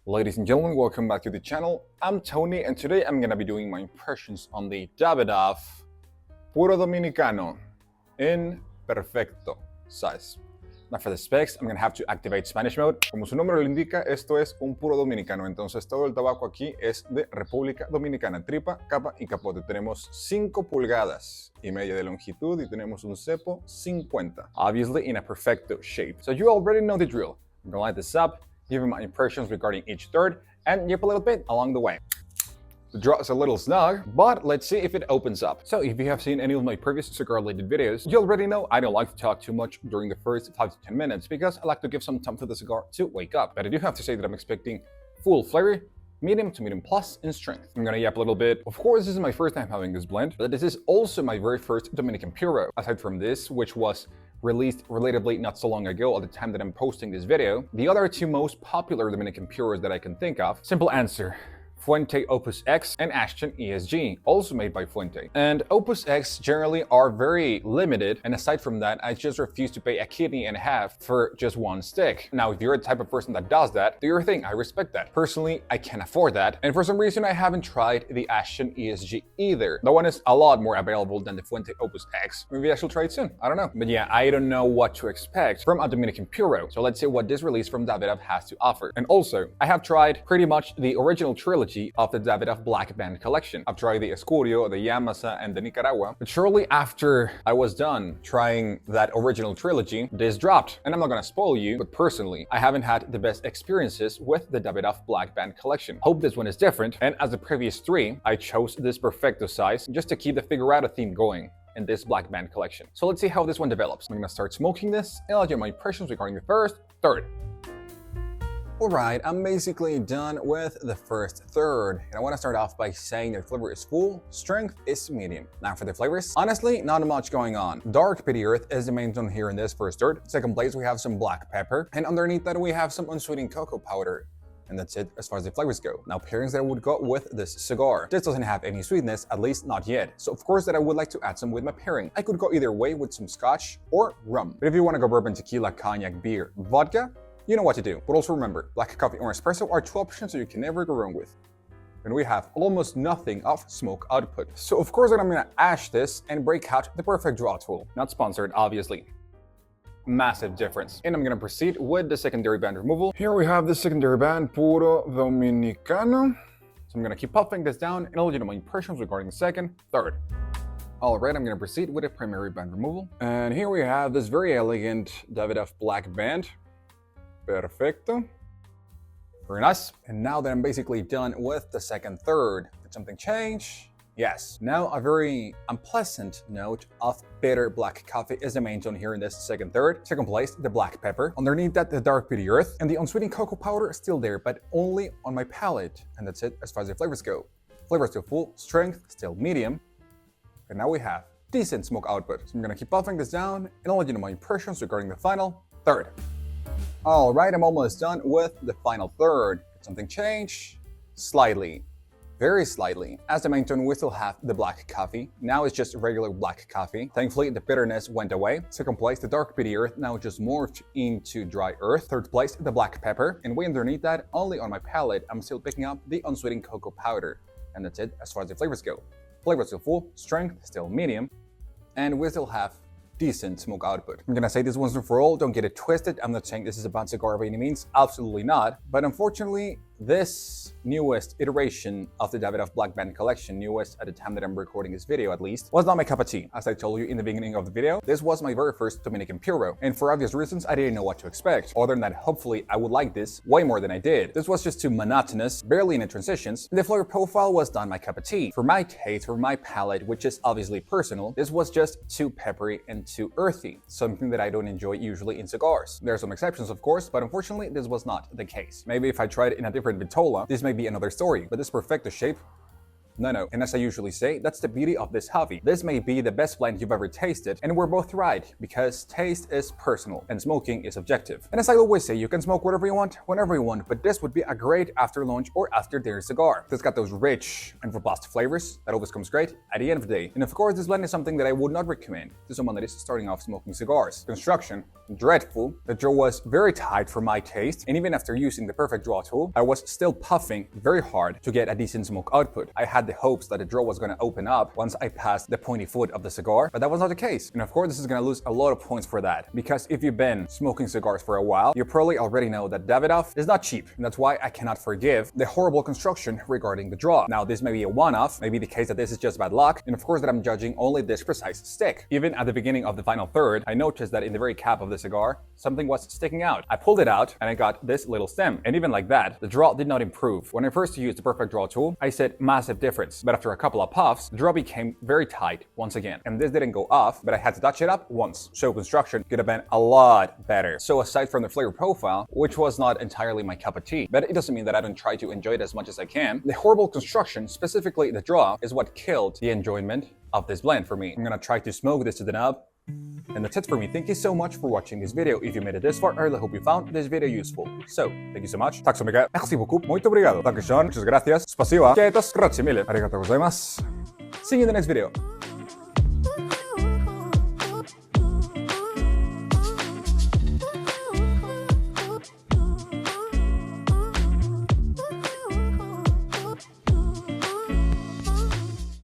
Ladies and gentlemen, welcome back to the channel. I'm Tony, and today I'm gonna be doing my impressions on the Davidoff Puro Dominicano in Perfecto size. Now for the specs, I'm gonna have to activate Spanish mode. Como su nombre lo indica, esto es un puro dominicano, entonces todo el tabaco aquí es de República Dominicana, tripa, capa y capote. Tenemos 5 pulgadas y media de longitud y tenemos un cepo 50, obviously in a perfecto shape. So you already know the drill. I'm gonna light this up, give you my impressions regarding each third, and yip a little bit along the way. The draw is a little snug, but let's see if it opens up. So if you have seen any of my previous cigar-related videos, you already know I don't like to talk too much during the first 5 to 10 minutes because I like to give some time for the cigar to wake up. But I do have to say that I'm expecting full flavor, medium to medium plus in strength. I'm gonna yap a little bit. Of course, this is my first time having this blend, but this is also my very first Dominican Puro. Aside from this, which was released relatively not so long ago at the time that I'm posting this video, the other two most popular Dominican Puros that I can think of, simple answer, Fuente Opus X and Ashton ESG, also made by Fuente. And Opus X generally are very limited, and aside from that, I just refuse to pay a kidney and a half for just one stick. Now, if you're the type of person that does that, do your thing, I respect that. Personally, I can't afford that, and for some reason, I haven't tried the Ashton ESG either. The one is a lot more available than the Fuente Opus X. Maybe I should try it soon, I don't know. But yeah, I don't know what to expect from a Dominican Puro, so let's see what this release from Davidoff has to offer. And also, I have tried pretty much the original trilogy of the Davidoff Black Band collection. I've tried the Escurio, the Yamasa, and the Nicaragua, but shortly after I was done trying that original trilogy, this dropped. And I'm not gonna spoil you, but personally, I haven't had the best experiences with the Davidoff Black Band collection. Hope this one is different, and as the previous 3, I chose this Perfecto size just to keep the figurado theme going in this Black Band collection. So let's see how this one develops. I'm gonna start smoking this, and I'll give my impressions regarding the first third. Alright, I'm basically done with the first third, and I want to start off by saying that flavor is full, strength is medium. Now for the flavors, honestly, not much going on. Dark Pity Earth is the main tone here in this first third. Second place, we have some black pepper, and underneath that we have some unsweetened cocoa powder. And that's it as far as the flavors go. Now pairings that I would go with this cigar. This doesn't have any sweetness, at least not yet. So of course that I would like to add some with my pairing. I could go either way with some scotch or rum. But if you want to go bourbon, tequila, cognac, beer, vodka, you know what to do. But also remember, black coffee or espresso are 2 options so you can never go wrong with. And we have almost nothing of smoke output. So of course that I'm gonna ash this and break out the Perfect Draw tool. Not sponsored, obviously. Massive difference. And I'm gonna proceed with the secondary band removal. Here we have the secondary band, Puro Dominicano. So I'm gonna keep puffing this down and I'll let you know my impressions regarding the second, third. Alright, I'm gonna proceed with the primary band removal. And here we have this very elegant Davidoff Black Band. Perfecto. Very nice. And now that I'm basically done with the second third, did something change? Yes. Now a very unpleasant note of bitter black coffee is the main tone here in this second third. Second place, the black pepper. Underneath that, the dark Pity Earth. And the unsweetened cocoa powder is still there, but only on my palate. And that's it as far as the flavors go. Flavor still full, strength still medium. And now we have decent smoke output. So I'm gonna keep puffing this down and I'll let you know my impressions regarding the final third. Alright, I'm almost done with the final third. Did something change? Slightly. Very slightly. As the main tone, we still have the black coffee. Now it's just regular black coffee. Thankfully, the bitterness went away. Second place, the dark Pity Earth now just morphed into dry earth. Third place, the black pepper. And way underneath that, only on my palate, I'm still picking up the unsweetened cocoa powder. And that's it as far as the flavors go. Flavor still full, strength still medium. And we still have decent smoke output. I'm gonna say this once and for all, don't get it twisted. I'm not saying this is a bad cigar by any means, absolutely not. But unfortunately, this newest iteration of the Davidoff Black Band collection, newest at the time that I'm recording this video at least, was not my cup of tea. As I told you in the beginning of the video, this was my very first Dominican Puro. And for obvious reasons, I didn't know what to expect. Other than that, hopefully I would like this way more than I did. This was just too monotonous, barely any transitions, and the flavor profile was not my cup of tea. For my taste, for my palate, which is obviously personal, this was just too peppery and too earthy, something that I don't enjoy usually in cigars. There are some exceptions, of course, but unfortunately, this was not the case. Maybe if I tried it in a different vitola, this may be another story, but this Perfecto shape, No. And as I usually say, that's the beauty of this hobby. This may be the best blend you've ever tasted, and we're both right, because taste is personal and smoking is objective. And as I always say, you can smoke whatever you want, whenever you want, but this would be a great after lunch or after dinner cigar. It's got those rich and robust flavors that always comes great at the end of the day. And of course, this blend is something that I would not recommend to someone that is starting off smoking cigars. Construction, dreadful. The draw was very tight for my taste, and even after using the Perfect draw tool, I was still puffing very hard to get a decent smoke output. I had the hopes that the draw was going to open up once I passed the pointy foot of the cigar, but that was not the case. And of course, this is going to lose a lot of points for that, because if you've been smoking cigars for a while, you probably already know that Davidoff is not cheap, and that's why I cannot forgive the horrible construction regarding the draw. Now, this may be a one-off, maybe the case that this is just bad luck, and of course that I'm judging only this precise stick. Even at the beginning of the final third, I noticed that in the very cap of the cigar, something was sticking out. I pulled it out and I got this little stem, and even like that, the draw did not improve. When I first used the Perfect draw tool, I said massive difference, but after a couple of puffs, the draw became very tight once again, and this didn't go off, but I had to touch it up once, so construction could have been a lot better. So aside from the flavor profile, which was not entirely my cup of tea, but it doesn't mean that I don't try to enjoy it as much as I can, the horrible construction, specifically the draw, is what killed the enjoyment of this blend for me. I'm gonna try to smoke this to the nub. And that's it for me. Thank you so much for watching this video. If you made it this far, I really hope you found this video useful. So, thank you so much. Tack så mycket. Merci beaucoup. Muito obrigado. Dankeschön. Muchas gracias. Spasiba. Kietos. Grazie mille. Arigatou gozaimasu. See you in the next video.